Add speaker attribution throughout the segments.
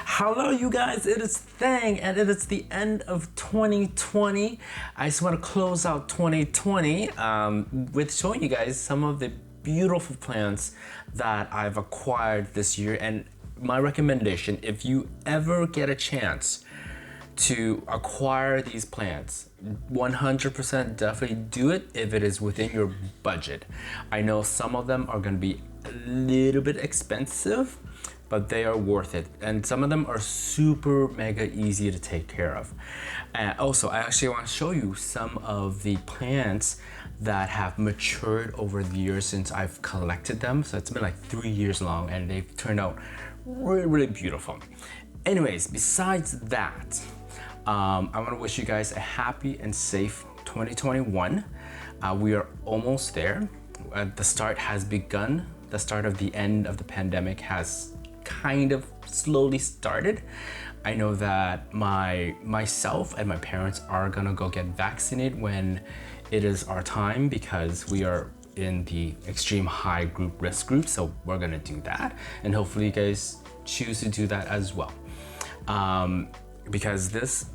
Speaker 1: Hello, you guys, it is Thang, and it is the end of 2020. I just want to close out 2020 with showing you guys some of the beautiful plants that I've acquired this year. And my recommendation, if you ever get a chance to acquire these plants, 100% definitely do it if it is within your budget. I know some of them are going to be a little bit expensive, but they are worth it, and some of them are super mega easy to take care of. And also, I actually want to show you some of the plants that have matured over the years since I've collected them. So it's been like 3 years long, and they've turned out really beautiful. Anyways, besides that, I want to wish you guys a happy and safe 2021. We are almost there. The start has begun. The start of the end of the pandemic has kind of slowly started. I know that myself and my parents are gonna go get vaccinated when it is our time, because we are in the extreme high risk group. So we're gonna do that, and hopefully you guys choose to do that as well, because this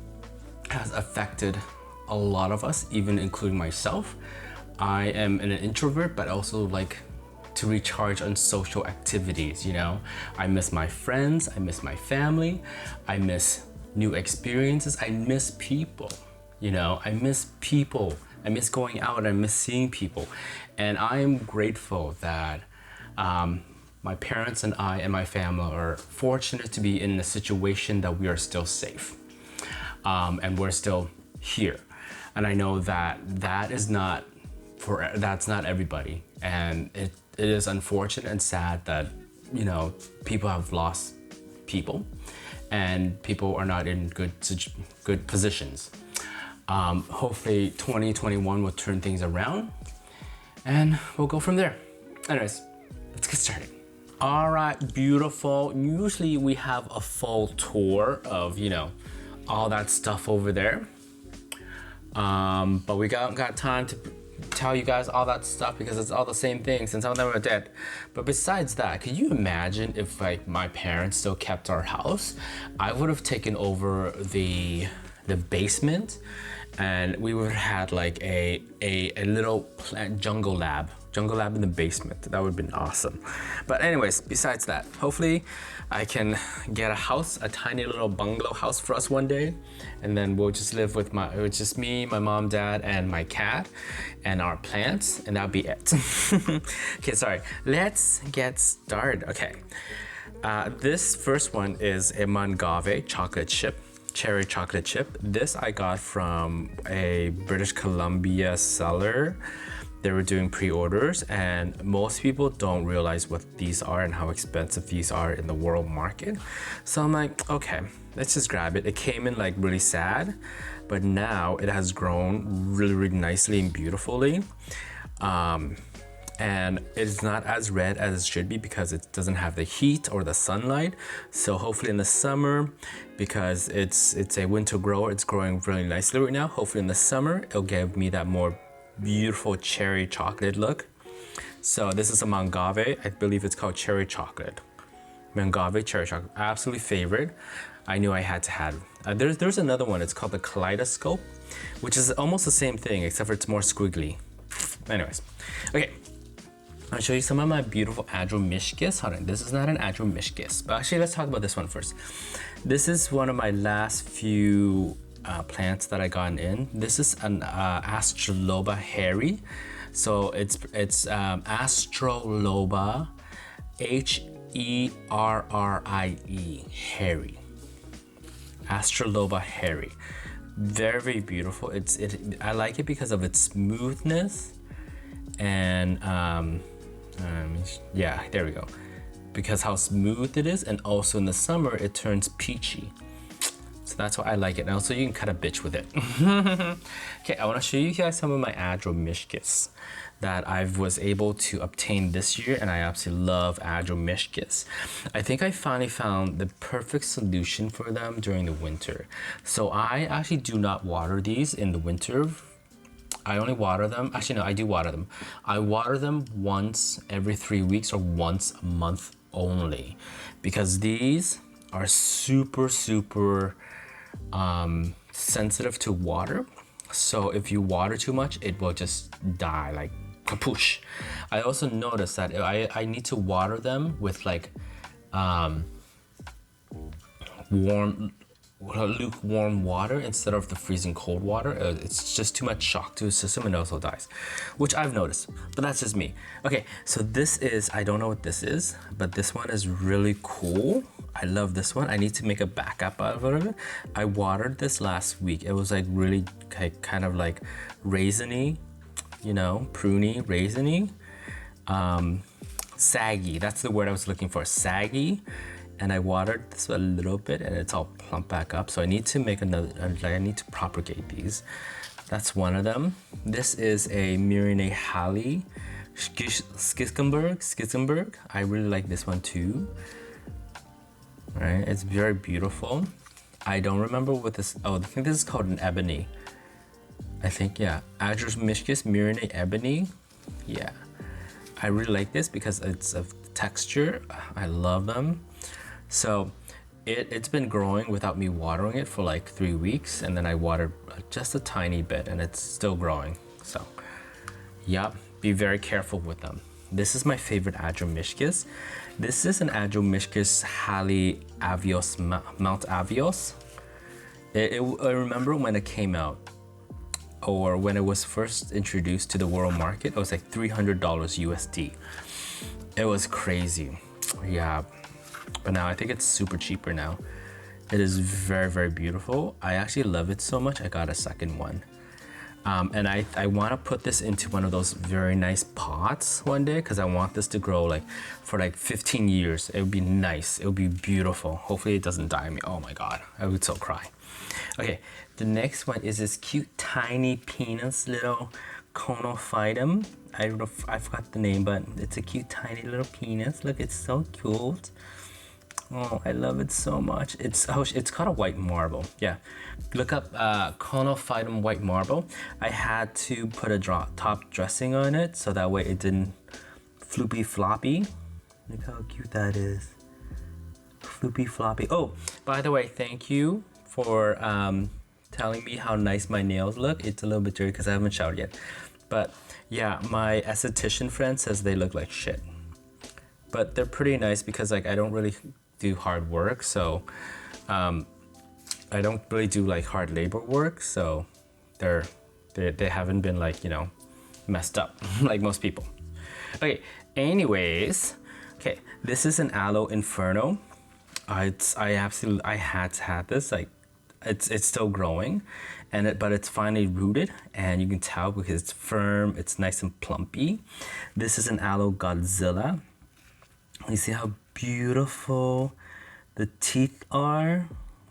Speaker 1: has affected a lot of us, even including myself. I am an introvert, but also like to recharge on social activities, you know. I miss my friends, I miss my family, I miss new experiences, I miss people, you know. I miss people, I miss going out, I miss seeing people. And I am grateful that my parents and I and my family are fortunate to be in a situation that we are still safe, and we're still here. And I know that that's not everybody, and it is unfortunate and sad that, you know, people have lost people and people are not in good positions. Hopefully 2021 will turn things around and we'll go from there. Anyways, let's get started. All right, beautiful. Usually we have a full tour of, you know, all that stuff over there. But we got time to tell you guys all that stuff because it's all the same things and some of them are dead. But besides that, could you imagine if like my parents still kept our house? I would have taken over the basement, and we would have had like a little plant jungle lab in the basement. That would have been awesome. But anyways, besides that, hopefully I can get a tiny little bungalow house for us one day, and then we'll just live with just me, my mom, dad, and my cat, and our plants, and that'll be it. Okay, sorry. Let's get started. Okay. This first one is a Mangave chocolate chip, cherry chocolate chip. This I got from a British Columbia seller. They were doing pre-orders, and most people don't realize what these are and how expensive these are in the world market. So I'm like, okay, let's just grab it. It came in like really sad, but now it has grown really nicely and beautifully. And it's not as red as it should be because it doesn't have the heat or the sunlight. So hopefully in the summer, because it's a winter grower, it's growing really nicely right now. Hopefully in the summer, it'll give me that more beautiful cherry chocolate look. So this is a Mangave. I believe it's called cherry chocolate. Mangave cherry chocolate, absolutely favorite. I knew I had to have. There's another one. It's called the Kaleidoscope, which is almost the same thing except for it's more squiggly. Anyways, okay. I'll show you some of my beautiful Andymishkis. Hold on, this is not an Andymishkis. But actually, let's talk about this one first. This is one of my last few plants that I got in. This is an Astroloba hairy. So it's Astroloba Herrie, hairy. Astroloba hairy. Very beautiful. I like it because of its smoothness, and yeah, there we go. Because how smooth it is, and also in the summer it turns peachy. So that's why I like it. And also you can cut a bitch with it. Okay, I want to show you guys some of my Andymishkis that I was able to obtain this year, and I absolutely love Andymishkis. I think I finally found the perfect solution for them during the winter. So I actually do not water these in the winter. I only water them, actually no, I do water them. I water them once every 3 weeks or once a month only, because these are super sensitive to water. So if you water too much, it will just die, like kapoosh. I also noticed that I need to water them with like lukewarm water instead of the freezing cold water. It's just too much shock to the system and it also dies, which I've noticed, but that's just me. Okay, so this is, I don't know what this is, but this one is really cool. I love this one. I need to make a backup out of it. I watered this last week. It was like really kind of like raisiny, you know, pruny, raisiny, saggy. That's the word I was looking for, saggy. And I watered this a little bit and it's all plump back up. So I need to make another, I need to propagate these. That's one of them. This is a Myrine Halley Skiskenberg. I really like this one too. All right, it's very beautiful. I don't remember what this, oh, I think this is called an ebony. I think, yeah, Andymishkis Myrine Ebony. Yeah, I really like this because it's of texture. I love them. So it's been growing without me watering it for like 3 weeks, and then I watered just a tiny bit and it's still growing. So yeah, be very careful with them. This is my favorite Andymishkis. This is an Andymishkis Halley Avios, Mount Avios. I remember when it came out, or when it was first introduced to the world market, it was like $300 USD. It was crazy. Yeah. But now I think it's super cheaper now. It is very beautiful. I actually love it so much, I got a second one. And I want to put this into one of those very nice pots one day, because I want this to grow like for like 15 years. It would be nice. It would be beautiful. Hopefully it doesn't die on me. Oh my God, I would so cry. Okay, the next one is this cute tiny penis little Conophytum. I don't know if, I forgot the name, but it's a cute tiny little penis. Look, it's so cute. Oh, I love it so much. It's called a white marble. Yeah, look up Conophytum white marble. I had to put a top dressing on it so that way it didn't floopy floppy. Look how cute that is. Floopy floppy. Oh, by the way, thank you for telling me how nice my nails look. It's a little bit dirty because I haven't showered yet. But yeah, my esthetician friend says they look like shit. But they're pretty nice because like I don't really do hard work, so I don't really do like hard labor work, so they haven't been like, you know, messed up like most people. Okay, anyways, okay, this is an Aloe Inferno. I had to have this, like it's still growing, and but it's finally rooted, and you can tell because it's firm, it's nice and plumpy. This is an Aloe Godzilla. You see how beautiful the teeth are?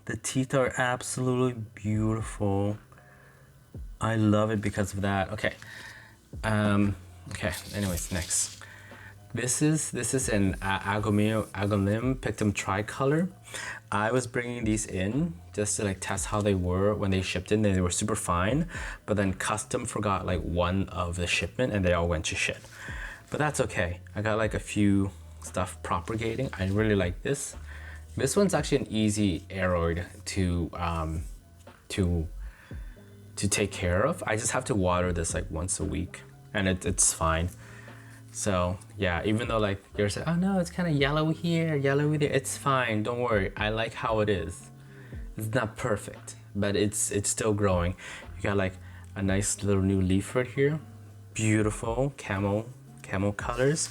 Speaker 1: The teeth are absolutely beautiful. I love it because of that. Okay. Okay, anyways, next. This is an Aeonium Pictum tricolor. I was bringing these in just to like test how they were when they shipped in. They were super fine, but then custom forgot like one of the shipment and they all went to shit. But that's okay. I got like a few stuff propagating. I really like this. This one's actually an easy aeroid to take care of. I just have to water this like once a week, and it's fine. So yeah, even though like you're saying, oh no, it's kind of yellow here, yellow there, it's fine. Don't worry. I like how it is. It's not perfect, but it's still growing. You got like a nice little new leaf right here. Beautiful camel colors.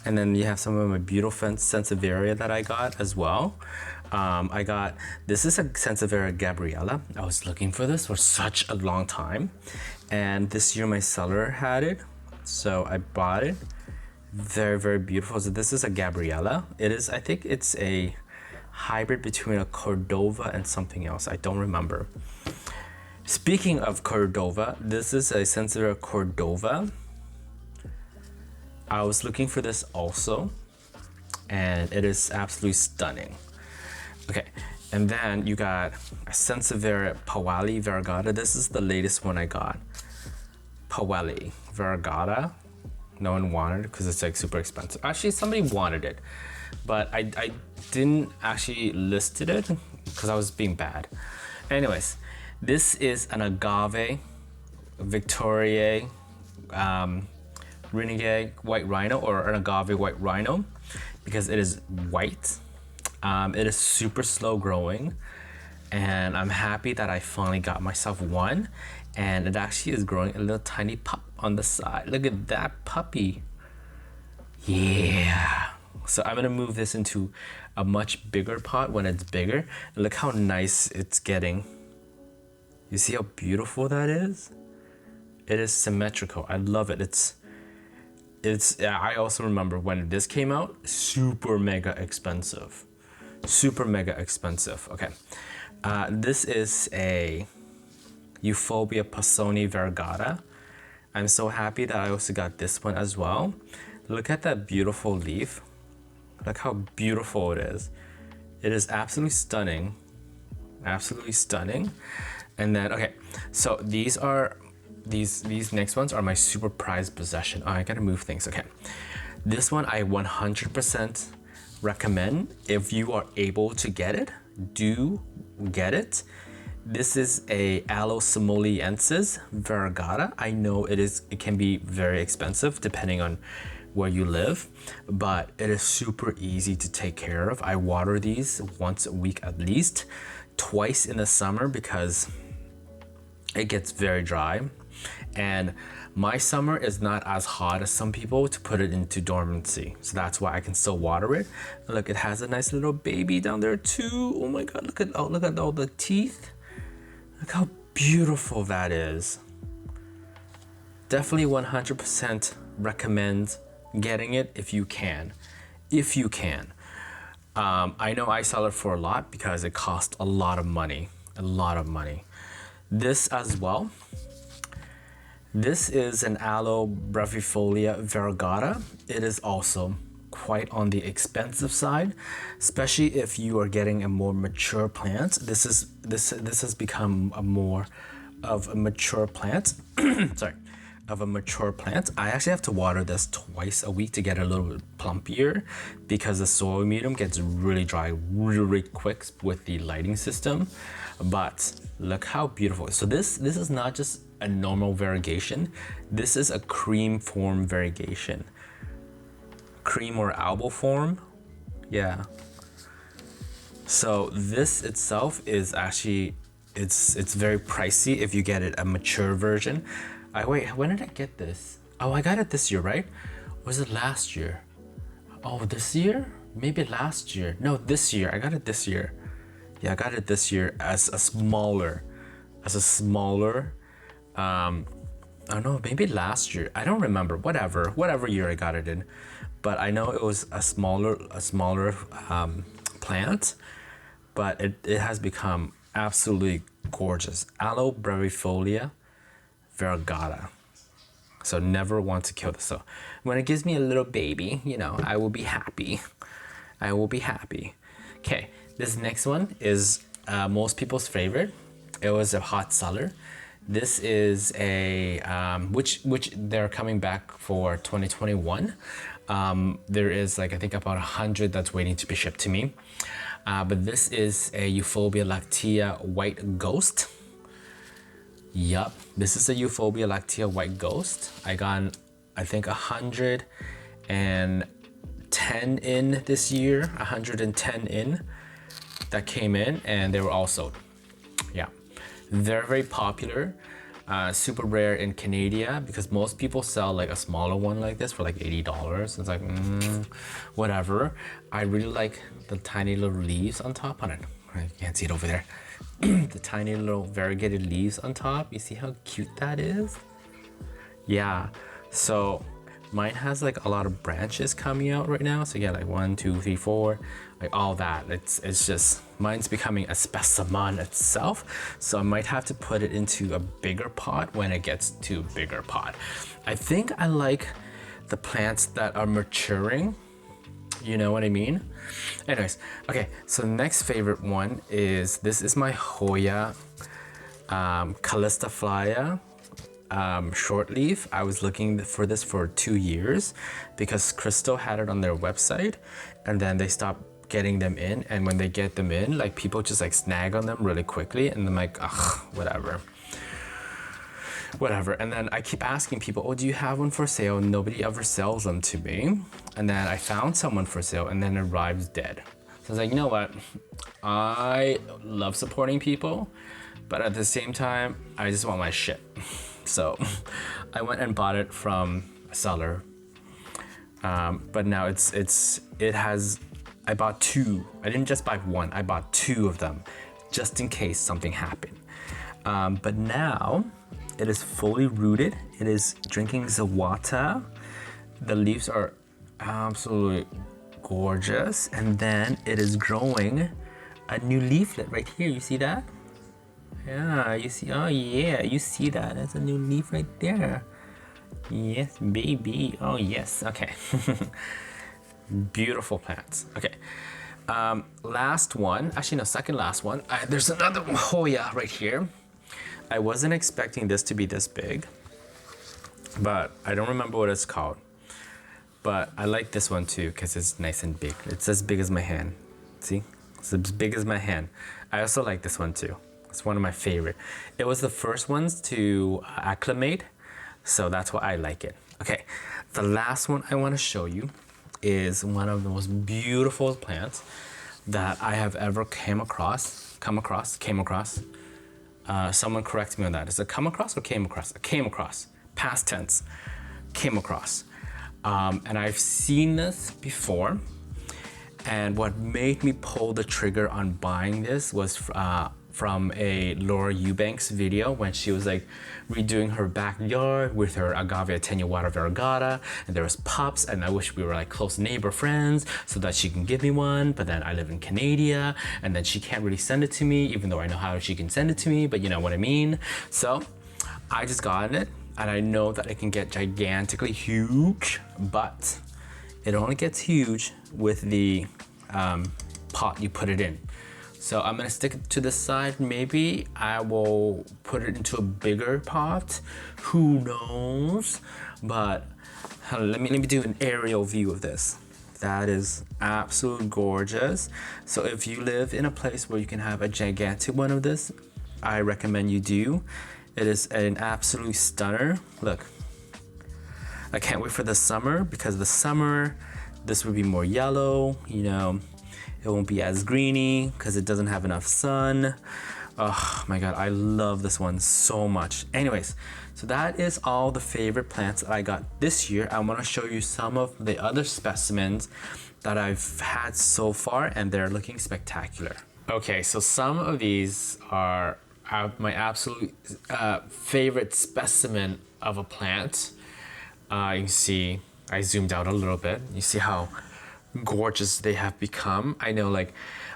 Speaker 1: And then you have some of my beautiful Sansevieria that I got as well. This is a Sansevieria Gabriella. I was looking for this for such a long time. And this year my seller had it, so I bought it. Very beautiful. So this is a Gabriella. It is, I think it's a hybrid between a Cordova and something else. I don't remember. Speaking of Cordova, this is a Sansevieria Cordova. I was looking for this also, and it is absolutely stunning. Okay, and then you got a Sansevieria Pawali Varagata. This is the latest one I got. Pawali Varagata. No one wanted it because it's like super expensive. Actually, somebody wanted it. but I didn't actually listed it because I was being bad. Anyways, this is an Agave Victoria Renegade White Rhino, or an Agave White Rhino, because it is white. It is super slow growing, and I'm happy that I finally got myself one, and it actually is growing a little tiny pup on the side. Look at that puppy. Yeah. So I'm gonna move this into a much bigger pot when it's bigger. And look how nice it's getting. You see how beautiful that is? It is symmetrical. I love it. I also remember when this came out, super mega expensive. Super mega expensive. Okay. This is a Euphorbia Passoni Varagata. I'm so happy that I also got this one as well. Look at that beautiful leaf. Look how beautiful it is. It is absolutely stunning. Absolutely stunning. And then, okay, so these next ones are my super prized possession. Oh, I gotta move things. Okay. This one I 100% recommend. If you are able to get it, do get it. This is a Aloe Simoliensis Varigata. I know it can be very expensive depending on where you live, but it is super easy to take care of. I water these once a week at least, twice in the summer because it gets very dry. And my summer is not as hot as some people to put it into dormancy. So that's why I can still water it. Look, it has a nice little baby down there too. Oh my God, look at all the teeth. Look how beautiful that is. Definitely 100% recommend getting it if you can. If you can. I know I sell it for a lot because it costs a lot of money. A lot of money. This as well. This is an Aloe brevifolia variegata. It is also quite on the expensive side, especially if you are getting a more mature plant. This has become a more of a mature plant. Sorry, of a mature plant. I actually have to water this twice a week to get a little bit plumpier because the soil medium gets really dry really quick with the lighting system. But look how beautiful. So this is not just a normal variegation. This is a cream form variegation. Cream or albal form. Yeah. So this itself is actually, it's very pricey if you get it a mature version. Wait, when did I get this? Oh, I got it this year, right? Or was it last year? Oh, this year? Maybe last year. No, this year. I got it this year. Yeah, I got it this year as a smaller, I don't know, maybe last year. I don't remember. Whatever year I got it in, but I know it was a smaller plant, but it has become absolutely gorgeous. Aloe brevifolia variegata. So never want to kill this. So when it gives me a little baby, I will be happy. I will be happy. Okay, this next one is most people's favorite. It was a hot seller. This is a which they're coming back for 2021. There is I think about 100 that's waiting to be shipped to me. But this is a Euphorbia lactea white ghost. Yup, this is a Euphorbia lactea white ghost. I got I think 110 in this year, 110 in that came in, and they were all sold. Yeah. They're very popular, super rare in Canada because most people sell a smaller one like this for $80. It's whatever. I really like the tiny little leaves on top on it. You can't see it over there. The tiny little variegated leaves on top. You see how cute that is? Yeah, so mine has a lot of branches coming out right now. So yeah, 1, 2, 3, 4, all that. It's just, mine's becoming a specimen itself. So I might have to put it into a bigger pot when it gets to a bigger pot. I think I like the plants that are maturing. You know what I mean? Anyways, okay, so the next favorite one is, this is my Hoya Calista short leaf. I was looking for this for 2 years because Crystal had it on their website, and then they stop getting them in, and when they get them in, like people just like snag on them really quickly, and I'm like, ugh, whatever. And then I keep asking people, oh, do you have one for sale? Nobody ever sells them to me. And then I found someone for sale, and then it arrives dead. So I was like, you know what? I love supporting people, but at the same time, I just want my shit. So I went and bought it from a seller. But now I bought two. I didn't just buy one, I bought two of them just in case something happened. But now it is fully rooted. It is drinking the water. The leaves are absolutely gorgeous. And then it is growing a new leaflet right here. You see that? Yeah, you see, oh yeah, you see that? That's a new leaf right there. Yes, baby. Oh yes, okay. Beautiful plants. Okay. Last one, actually no, second last one. There's another Hoya right here. I wasn't expecting this to be this big, but I don't remember what it's called. But I like this one too because it's nice and big. It's as big as my hand. See? It's as big as my hand. I also like this one too. It's one of my favorite. It was the first ones to acclimate, so that's why I like it. Okay, the last one I want to show you is one of the most beautiful plants that I have ever came across. Someone correct me on that. Is it come across or came across? Came across. Past tense. Came across. And I've seen this before. And what made me pull the trigger on buying this was from a Laura Eubanks video when she was like redoing her backyard with her Agave attenuata varagata, and there was pups, and I wish we were like close neighbor friends so that she can give me one, but then I live in Canada and then she can't really send it to me, even though I know how she can send it to me, but you know what I mean. So I just got it, and I know that it can get gigantically huge, but it only gets huge with the pot you put it in. So I'm gonna stick it to the side. Maybe I will put it into a bigger pot. Who knows? But let me do an aerial view of this. That is absolutely gorgeous. So if you live in a place where you can have a gigantic one of this, I recommend you do. It is an absolute stunner. Look, I can't wait for the summer, because the summer, this will be more yellow, you know. It won't be as greeny because it doesn't have enough sun. Oh my God, I love this one so much. Anyways, so that is all the favorite plants that I got this year. I want to show you some of the other specimens that I've had so far, and they're looking spectacular. Okay, so some of these are my absolute favorite specimen of a plant. You can see, I zoomed out a little bit. You see how gorgeous they have become. I know, like,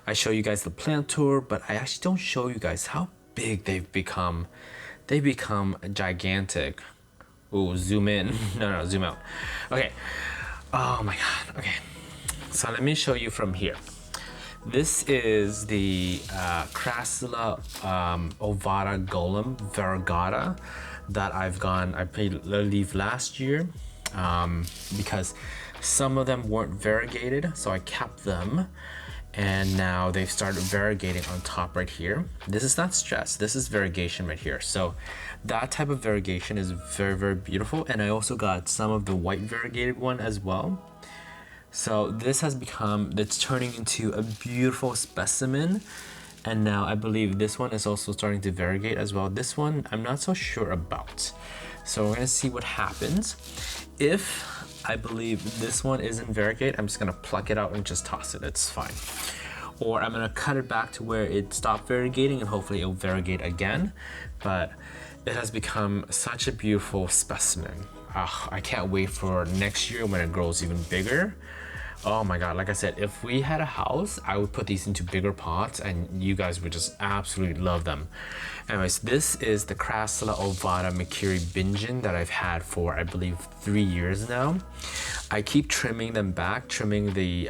Speaker 1: I show you guys the plant tour, but I actually don't show you guys how big they've become. They become gigantic. Ooh, zoom in. No, zoom out. Okay. Oh my God. Okay. So let me show you from here. This is the Crassula ovata golem varagata that I paid leave last year because some of them weren't variegated, so I kept them, and now they've started variegating on top right here. This is not stress, this is variegation right here. So that type of variegation is very, very beautiful. And I also got some of the white variegated one as well. So this has become, it's turning into a beautiful specimen. And now I believe this one is also starting to variegate as well. This one, I'm not so sure about. So we're gonna see what happens. If I believe this one isn't variegate, I'm just gonna pluck it out and just toss it, it's fine. Or I'm gonna cut it back to where it stopped variegating, and hopefully it'll variegate again. But it has become such a beautiful specimen. I can't wait for next year when it grows even bigger. Oh my God, like I said, if we had a house, I would put these into bigger pots and you guys would just absolutely love them. Anyways, this is the Crassula ovata Mikiri Bingen that I've had for, I believe, 3 years now. I keep trimming them back, trimming the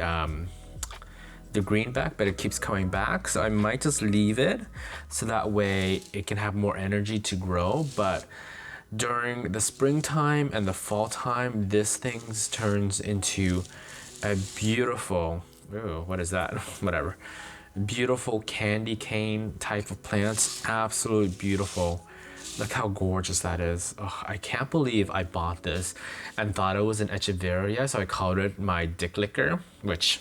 Speaker 1: green back, but it keeps coming back. So I might just leave it so that way it can have more energy to grow. But during the springtime and the fall time, this thing turns into a beautiful Ooh, what is that? Whatever. Beautiful candy cane type of plants. Absolutely beautiful. Look how gorgeous that is. Oh, I can't believe I bought this and thought it was an Echeveria, so I called it my dick licker, which,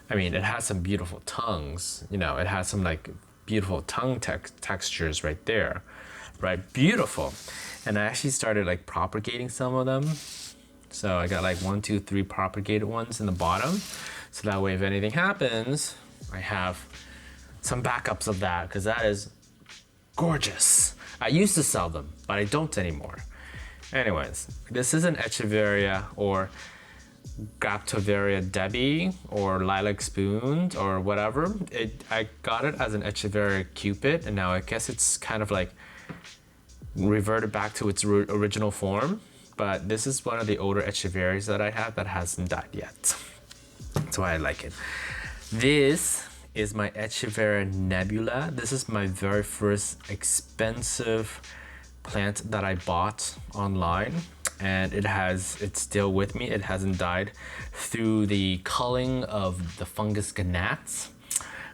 Speaker 1: I mean, it has some beautiful tongues. You know, it has some like beautiful tongue textures right there, right? Beautiful. And I actually started like propagating some of them. So I got like 1, 2, 3 propagated ones in the bottom. So that way, if anything happens, I have some backups of that, because that is gorgeous. I used to sell them, but I don't anymore. Anyways, this is an Echeveria or Graptovaria Debbie or Lilac Spoon or whatever. I got it as an Echeveria Cupid, and now I guess it's kind of like reverted back to its original form. But this is one of the older Echeverias that I have that hasn't died yet. That's why I like it. This is my Echeveria Nebula. This is my very first expensive plant that I bought online, and it's still with me. It hasn't died through the culling of the fungus gnats,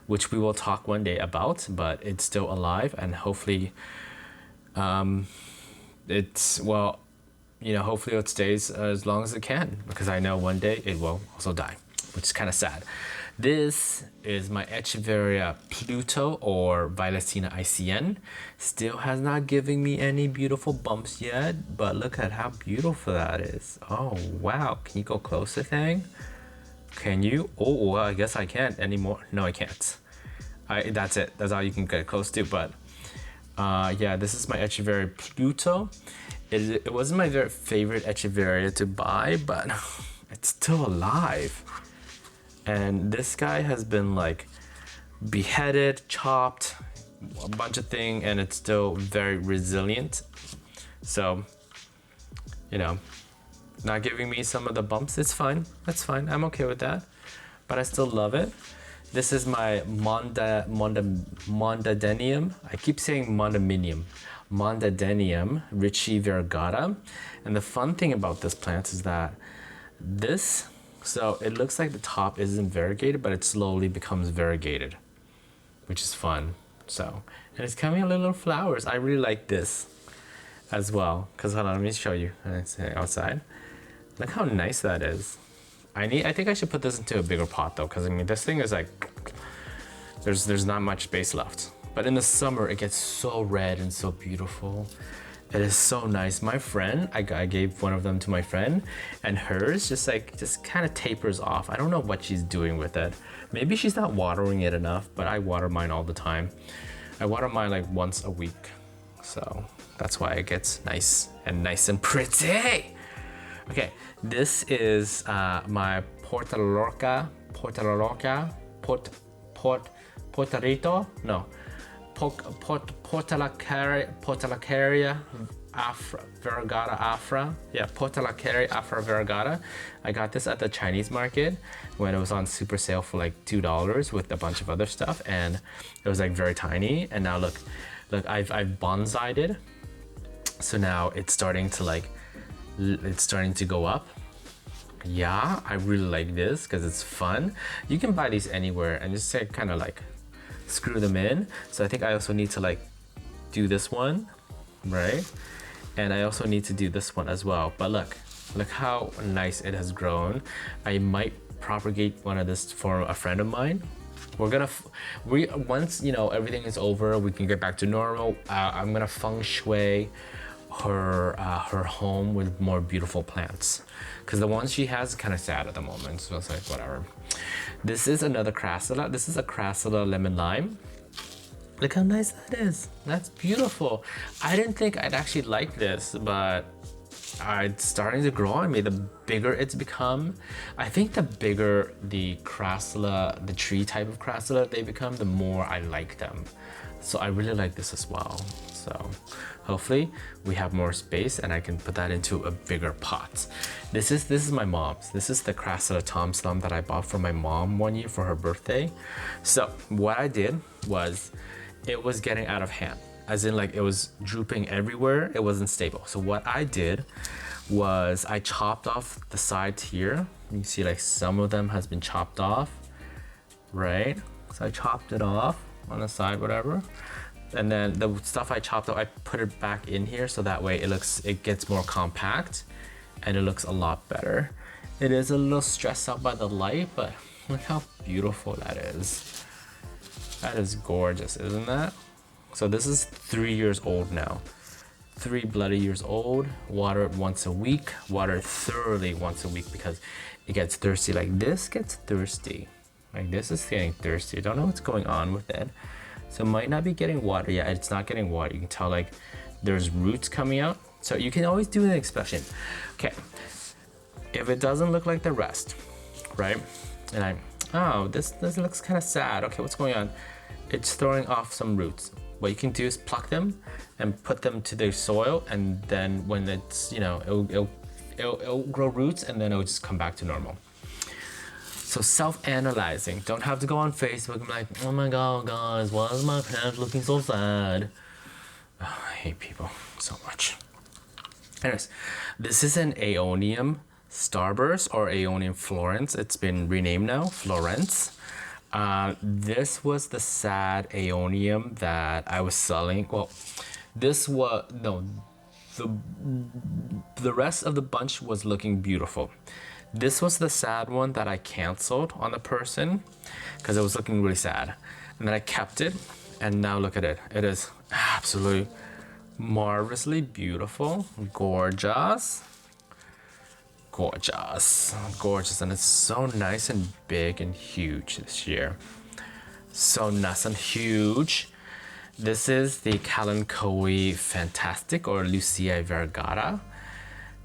Speaker 1: which we will talk one day about, but it's still alive, and hopefully hopefully it stays as long as it can, because I know one day it will also die, which is kind of sad. This is my Echeveria Pluto or Violacina ICN. Still has not given me any beautiful bumps yet, but look at how beautiful that is. Oh, wow. Can you go closer, Thang? Can you? Oh, well, I guess I can't anymore. No, I can't. That's it. That's all you can get close to. But yeah, this is my Echeveria Pluto. It wasn't my very favorite Echeveria to buy, but it's still alive. And this guy has been like beheaded, chopped, a bunch of things, and it's still very resilient. So, you know, not giving me some of the bumps, it's fine. That's fine. I'm okay with that. But I still love it. This is my Mondidenium. I keep saying Monominium. Mondidenium Richie Varagata. And the fun thing about this plant is that so it looks like the top isn't variegated, but it slowly becomes variegated, which is fun. So, and it's coming a little flowers. I really like this as well, because hold on, let me show you. It's outside. Look how nice that is. I think I should put this into a bigger pot though, because I mean this thing is like, there's not much space left. But in the summer it gets so red and so beautiful. It is so nice. My friend, I gave one of them to my friend, and hers just kind of tapers off. I don't know what she's doing with it. Maybe she's not watering it enough, but I water mine all the time. I water mine like once a week. So that's why it gets nice and pretty. Okay, this is my Portalacaria Varagata Afra. Yeah, Portalacaria Afra Varagata. I got this at the Chinese market when it was on super sale for like $2 with a bunch of other stuff, and it was like very tiny. And now look, I've bonsaied it, so now it's starting to go up. Yeah, I really like this because it's fun. You can buy these anywhere and just kind of like screw them in. So I think I also need to like do this one, right? And I also need to do this one as well. But look how nice it has grown. I might propagate one of this for a friend of mine. Once everything is over, we can get back to normal. I'm gonna feng shui her home with more beautiful plants, because the ones she has is kind of sad at the moment, so it's like whatever. This is another crassula. This is a crassula lemon lime. Look how nice that is. That's beautiful. I didn't think I'd actually like this, but it's starting to grow on me. The bigger it's become, I think the bigger the crassula, the tree type of crassula they become, the more I like them. So I really like this as well. So hopefully we have more space and I can put that into a bigger pot. This is my mom's. This is the Crassula Tom Slum that I bought for my mom one year for her birthday. So what I did was, it was getting out of hand, as in like it was drooping everywhere. It wasn't stable. So what I did was I chopped off the sides here You see like some of them has been chopped off, right? So I chopped it off on the side, whatever. And then the stuff I chopped off, I put it back in here so that way it gets more compact and it looks a lot better. It is a little stressed out by the light, but look how beautiful that is. That is gorgeous, isn't that? So this is 3 years old now. 3 bloody years old. Water it once a week. Water it thoroughly once a week because it gets thirsty. Like this gets thirsty. Like this is getting thirsty. I don't know what's going on with it. So it might not be getting water yet. It's not getting water. You can tell like there's roots coming out. So you can always do an inspection. Okay. If it doesn't look like the rest, right? And oh, this looks kind of sad. Okay, what's going on? It's throwing off some roots. What you can do is pluck them and put them to the soil, and then when it's, you know, it'll grow roots, and then it'll just come back to normal. So self-analyzing. Don't have to go on Facebook and be like, oh my god, guys, why is my plant looking so sad? Oh, I hate people so much. Anyways, this is an Aeonium Starburst or Aeonium Florence. It's been renamed now, Florence. This was the sad Aeonium that I was selling. Well, this was, no, the rest of the bunch was looking beautiful. This was the sad one that I canceled on the person because it was looking really sad. And then I kept it, and now look at it. It is absolutely marvelously beautiful, gorgeous. Gorgeous, and it's so nice and big and huge this year. So nice and huge. This is the Calanco Fantastic or Lucia Varagata.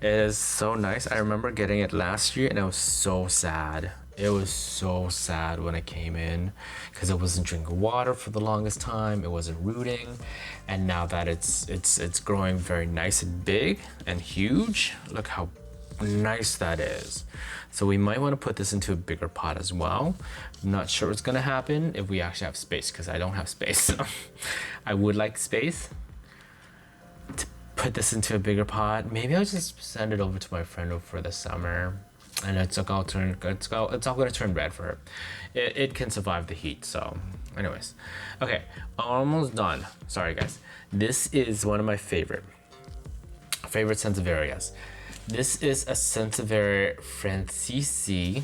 Speaker 1: It is so nice. I remember getting it last year and I was so sad. It was so sad when it came in because it wasn't drinking water for the longest time. It wasn't rooting, and now that it's growing very nice and big and huge. Look how nice that is. So we might want to put this into a bigger pot as well. I'm not sure what's gonna happen if we actually have space, because I don't have space. So I would like space to put this into a bigger pot. Maybe I'll just send it over to my friend over the summer, and it's all gonna turn red for her. It can survive the heat. So anyways, okay, almost done. Sorry guys. This is one of my favorite Sansevierias. This is a Sanseviera Francisi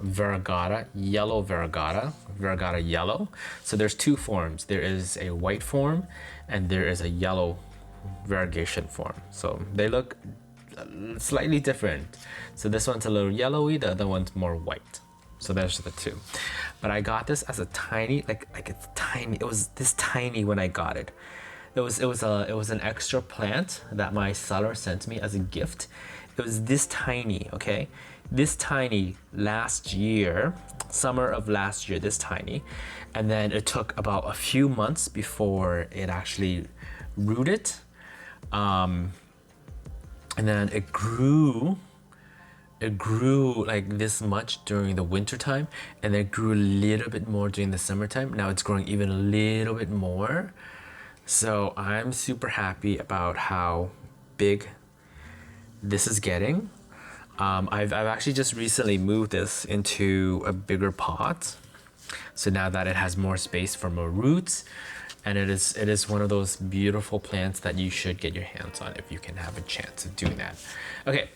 Speaker 1: Varagata, yellow Varagata yellow. So there's two forms. There is a white form and there is a yellow variegation form. So they look slightly different. So this one's a little yellowy, the other one's more white. So there's the two. But I got this as a tiny, like it's tiny. It was this tiny when I got it. It was an extra plant that my seller sent me as a gift. It was this tiny, okay? This tiny last year, summer of last year, this tiny. And then it took about a few months before it actually rooted. And then it grew like this much during the winter time, and then it grew a little bit more during the summertime. Now it's growing even a little bit more. So I'm super happy about how big this is getting. I've actually just recently moved this into a bigger pot. So now that it has more space for more roots, and it is one of those beautiful plants that you should get your hands on if you can have a chance of doing that. Okay,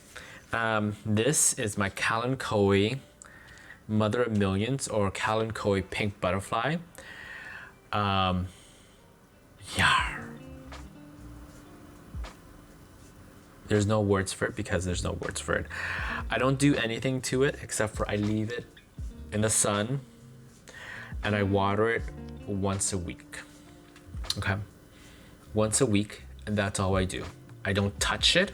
Speaker 1: this is my Calanco Mother of Millions, or Calanco Pink Butterfly. Yeah. There's no words for it because there's no words for it. I don't do anything to it except for I leave it in the sun and I water it once a week. Okay? Once a week, and that's all I do. I don't touch it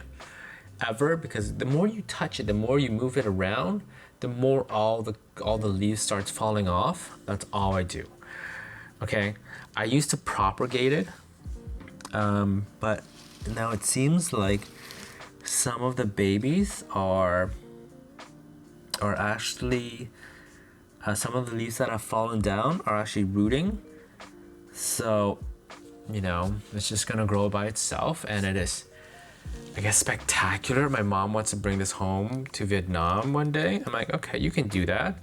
Speaker 1: ever, because the more you touch it, the more you move it around, the more all the leaves starts falling off. That's all I do. Okay? I used to propagate it, but now it seems like some of the babies are actually, some of the leaves that have fallen down are actually rooting. So, you know, it's just gonna grow by itself, and it is I guess spectacular. My mom wants to bring this home to Vietnam one day. I'm like, okay, you can do that.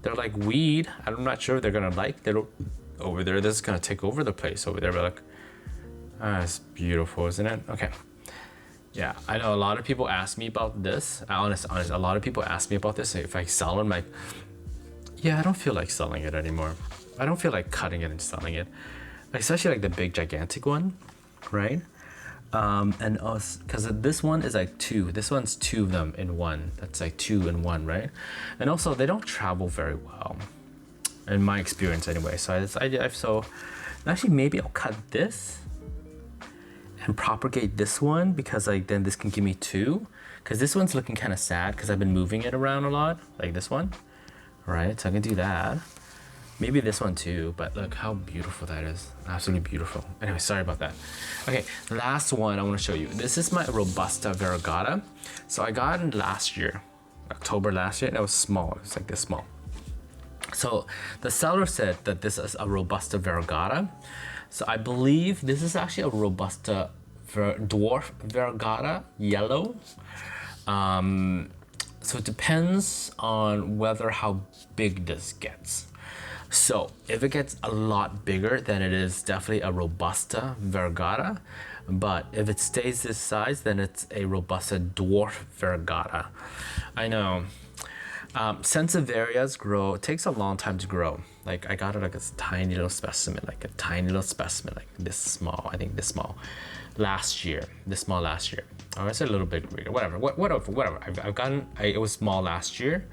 Speaker 1: They're like weed. I'm not sure if they're gonna like it over there. This is gonna take over the place over there. But like, it's beautiful, isn't it? Okay. Yeah, I know a lot of people ask me about this. Honest, a lot of people ask me about this. If I sell it, I'm like, yeah, I don't feel like selling it anymore. I don't feel like cutting it and selling it. Especially like the big gigantic one, right? And us, because this one is like two. This one's two of them in one. That's like two in one, right? And also they don't travel very well, in my experience anyway. So so actually maybe I'll cut this and propagate this one, because like then this can give me two. Because this one's looking kind of sad because I've been moving it around a lot, like this one, right? So I can do that. Maybe this one too, but look how beautiful that is. Absolutely beautiful. Anyway, sorry about that. Okay, last one I want to show you. This is my Robusta varagata. So I got it last year, October last year, and it was small. It was like this small. So the seller said that this is a Robusta varagata. So I believe this is actually a Robusta dwarf varagata, yellow. So it depends on how big this gets. So if it gets a lot bigger, then it is definitely a Robusta varagata. But if it stays this size, then it's a Robusta dwarf varagata. I know. Sansevieras grow, it takes a long time to grow. Like I got it like a tiny little specimen, like this small, I think this small last year, Oh, it's a little bit bigger, whatever. It was small last year.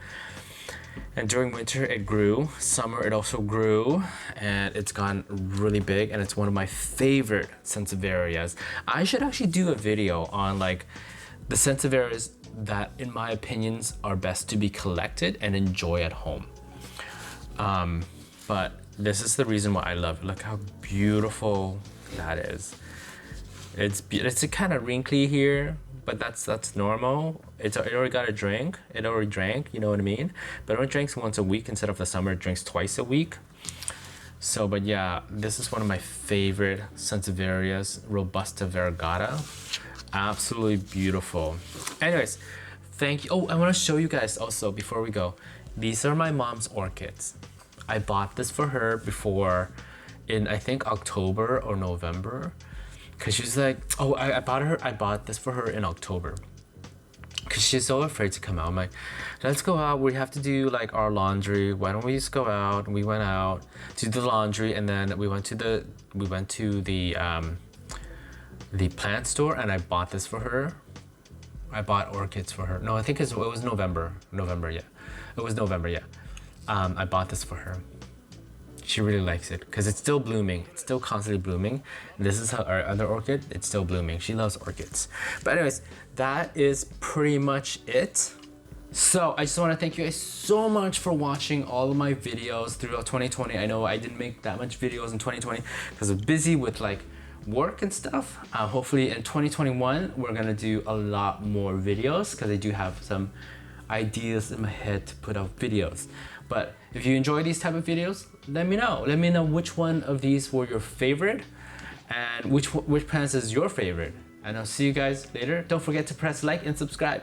Speaker 1: And during winter it grew, summer it also grew, and it's gotten really big, and it's one of my favorite Sansevierias. I should actually do a video on like the Sansevierias that in my opinions are best to be collected and enjoy at home. But this is the reason why I love it. Look how beautiful that is. It's kind of wrinkly here, but that's normal. It already got a drink. It already drank, you know what I mean? But it only drinks once a week instead of the summer it drinks twice a week. So, but yeah, this is one of my favorite Sansevierias, Robusta varagata. Absolutely beautiful. Anyways, thank you. Oh, I want to show you guys also before we go. These are my mom's orchids. I bought this for her before in I think October or November. Cause she's like, oh, I bought this for her in October. Cause she's so afraid to come out. I'm like, let's go out. We have to do like our laundry. Why don't we just go out? And we went out to do the laundry, and then we went to the plant store, and I bought this for her. I bought orchids for her. No, I think it was November. Yeah, it was November. Yeah, I bought this for her. She really likes it because it's still blooming. It's still constantly blooming. And this is our other orchid. It's still blooming. She loves orchids. But anyways, that is pretty much it. So I just want to thank you guys so much for watching all of my videos throughout 2020. I know I didn't make that much videos in 2020 because I was busy with like work and stuff. Hopefully in 2021, we're gonna do a lot more videos because I do have some ideas in my head to put out videos. But if you enjoy these type of videos, let me know. Let me know which one of these were your favorite and which plants is your favorite. And I'll see you guys later. Don't forget to press like and subscribe.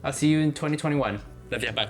Speaker 1: I'll see you in 2021. Love ya, bye.